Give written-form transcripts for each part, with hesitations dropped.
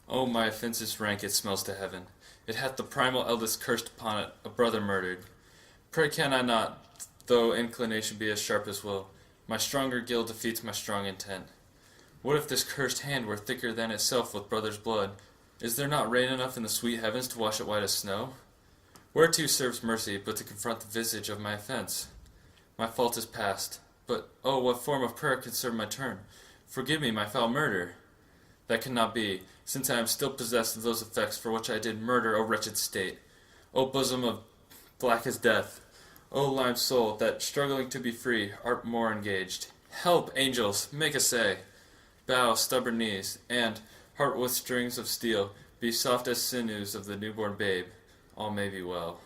Oh, my offences rank, it smells to heaven. It hath the primal eldest cursed upon it, a brother murdered. Pray can I not, though inclination be as sharp as will, my stronger guile defeats my strong intent. What if this cursed hand were thicker than itself with brother's blood? Is there not rain enough in the sweet heavens to wash it white as snow? Whereto serves mercy but to confront the visage of my offence? My fault is past, but oh, what form of prayer can serve my turn? Forgive me my foul murder. That cannot be, since I am still possessed of those effects for which I did murder, O wretched state. O bosom of black as death. O lime soul, that, struggling to be free, art more engaged. Help, angels, make essay. Bow, stubborn knees, and, heart with strings of steel, be soft as sinews of the newborn babe. All may be well.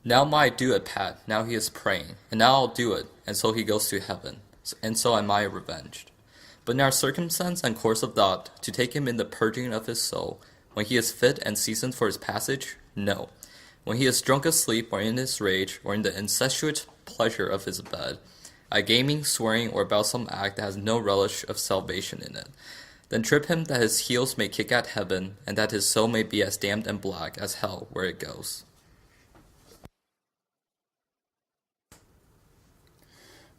Now might do it, Pat. Now he is praying, and now I'll do it, and so he goes to heaven, and so am I revenged. But in our circumstance and course of thought, to take him in the purging of his soul, when he is fit and seasoned for his passage, no. When he is drunk asleep, or in his rage, or in the incestuous pleasure of his bed, a gaming, swearing, or about some act that has no relish of salvation in it, then trip him that his heels may kick at heaven, and that his soul may be as damned and black as hell where it goes.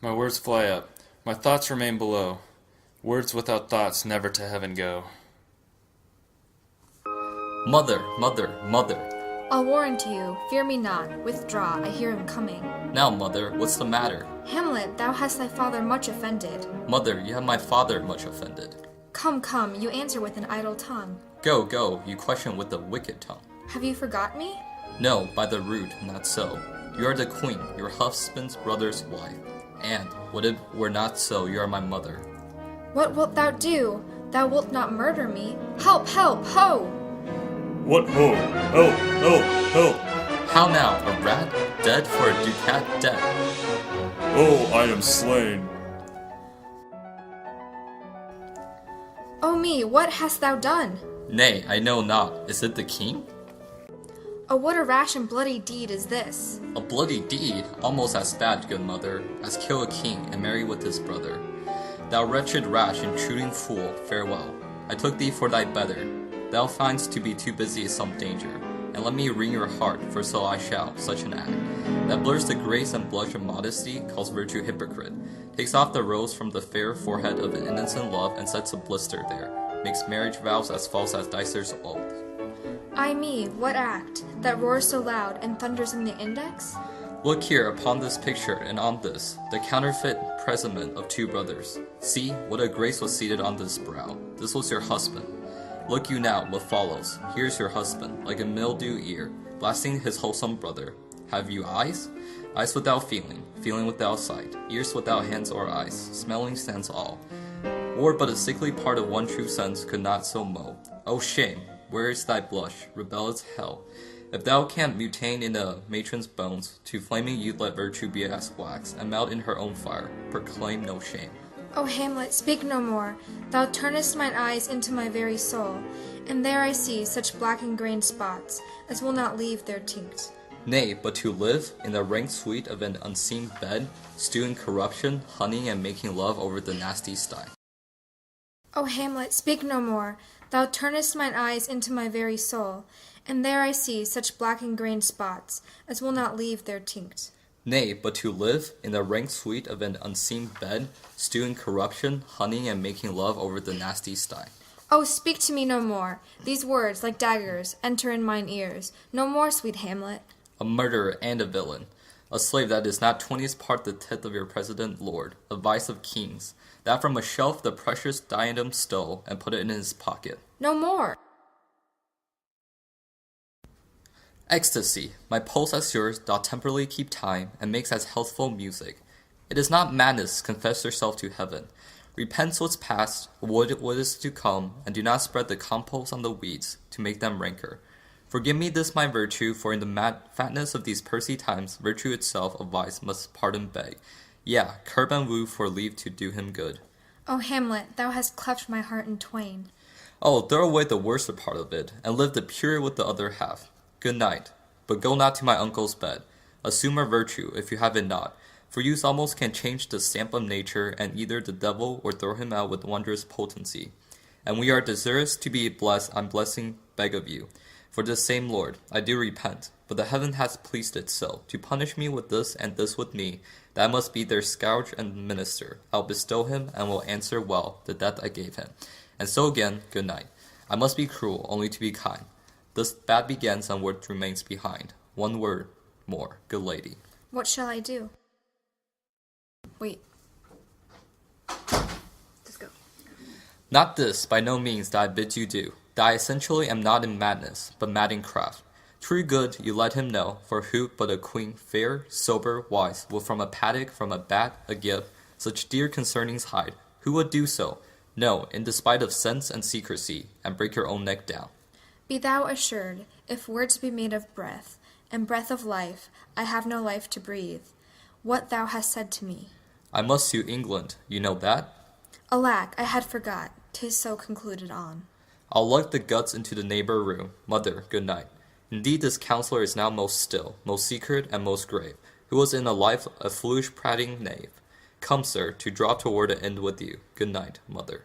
My words fly up, my thoughts remain below. Words without thoughts never to heaven go. Mother, mother, mother. I'll warrant you, fear me not, withdraw, I hear him coming. Now, mother, what's the matter? Hamlet, thou hast thy father much offended. Mother, you have my father much offended. Come, come, you answer with an idle tongue. Go, go, you question with a wicked tongue. Have you forgot me? No, by the root, not so. You are the queen, your husband's brother's wife. And, what if were not so, you are my mother. What wilt thou do? Thou wilt not murder me. Help, help, ho! What ho? Help, help, help! How now, a rat? Dead for a ducat dead. Oh, I am slain. O me, what hast thou done? Nay, I know not. Is it the king? Oh, what a rash and bloody deed is this! A bloody deed, almost as bad, good mother, as kill a king and marry with his brother. Thou wretched, rash, intruding fool, farewell. I took thee for thy better. Thou find'st to be too busy is some danger, and let me wring your heart, for so I shall, such an act, that blurs the grace and blush of modesty, calls virtue hypocrite, takes off the rose from the fair forehead of an innocent love, and sets a blister there, makes marriage vows as false as dicer's oath. Ay me, what act, that roars so loud and thunders in the index? Look here upon this picture, and on this, the counterfeit presentment of two brothers. See, what a grace was seated on this brow. This was your husband. Look you now, what follows. Here's your husband, like a mildew ear, blasting his wholesome brother. Have you eyes? Eyes without feeling, feeling without sight, ears without hands or eyes, smelling sense all. Or but a sickly part of one true sense could not so mow. Oh shame, where is thy blush, rebellious hell? If thou canst mutane in a matron's bones, to flaming youth let virtue be as wax, and melt in her own fire, proclaim no shame. O Hamlet, speak no more. Thou turnest mine eyes into my very soul, and there I see such black and grained spots as will not leave their tinct. Nay, but to live in the rank suite of an unseen bed, stewing corruption, honeying and making love over the nasty sty. O Hamlet, speak no more. Thou turnest mine eyes into my very soul, and there I see such black and grained spots as will not leave their tinct. Nay, but to live in the rank suite of an unseen bed, stewing corruption, honeying and making love over the nasty sty. Oh, speak to me no more. These words, like daggers, enter in mine ears. No more, sweet Hamlet. A murderer and a villain. A slave that is not 20th part the tithe of your president lord, a vice of kings, that from a shelf the precious diadem stole and put it in his pocket. No more. Ecstasy, my pulse as yours, doth temporally keep time, and makes as healthful music. It is not madness, confess yourself to heaven. Repent what's past, what is to come, and do not spread the compost on the weeds, to make them rancor. Forgive me this my virtue, for in the mad fatness of these pursy times, virtue itself of vice must pardon beg. Yeah, curb and woo for leave to do him good. O Hamlet, thou hast cleft my heart in twain. Oh, throw away the worst part of it, and live the pure with the other half. Good night, but go not to my uncle's bed. Assume a virtue, if you have it not. For use almost can change the stamp of nature, and either the devil or throw him out with wondrous potency. And we are desirous to be blessed, I'm blessing beg of you. For this same Lord, I do repent, but the heaven has pleased it so, to punish me with this and this with me, that I must be their scourge and minister. I'll bestow him, and will answer well the death I gave him. And so again, good night. I must be cruel, only to be kind. This bad begins and word remains behind. One word more, good lady. What shall I do? Wait. Just go. Not this, by no means, that I bid you do, that I essentially am not in madness, but mad in craft. True good, you let him know, for who but a queen, fair, sober, wise, will from a paddock, from a bat, a gift, such dear concernings hide? Who would do so? No, in despite of sense and secrecy, and break your own neck down. Be thou assured, if words be made of breath, and breath of life, I have no life to breathe. What thou hast said to me. I must sue England, you know that? Alack, I had forgot, 'tis so concluded on. I'll lug the guts into the neighbor room. Mother, good night. Indeed this counselor is now most still, most secret, and most grave, who was in a life a foolish prating knave. Come, sir, to draw toward an end with you. Good night, mother.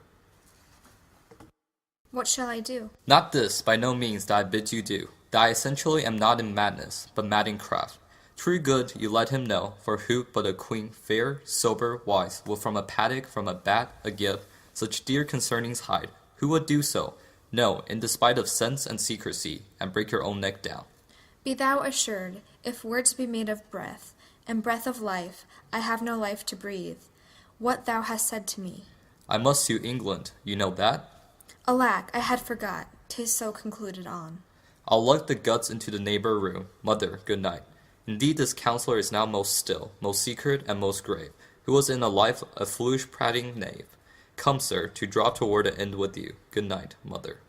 What shall I do? Not this, by no means, that I bid you do, that I essentially am not in madness, but mad in craft. True good, you let him know, for who but a queen, fair, sober, wise, will from a paddock, from a bat, a gift, such dear concernings hide? Who would do so? No, in despite of sense and secrecy, and break your own neck down. Be thou assured, if words be made of breath, and breath of life, I have no life to breathe. What thou hast said to me. I must sue England, you know that? Alack, I had forgot, 'tis so concluded on. I'll lug the guts into the neighbor room. Mother, good night. Indeed this counselor is now most still, most secret, and most grave, who was in a life a foolish prating knave. Come, sir, to draw toward an end with you. Good night, mother.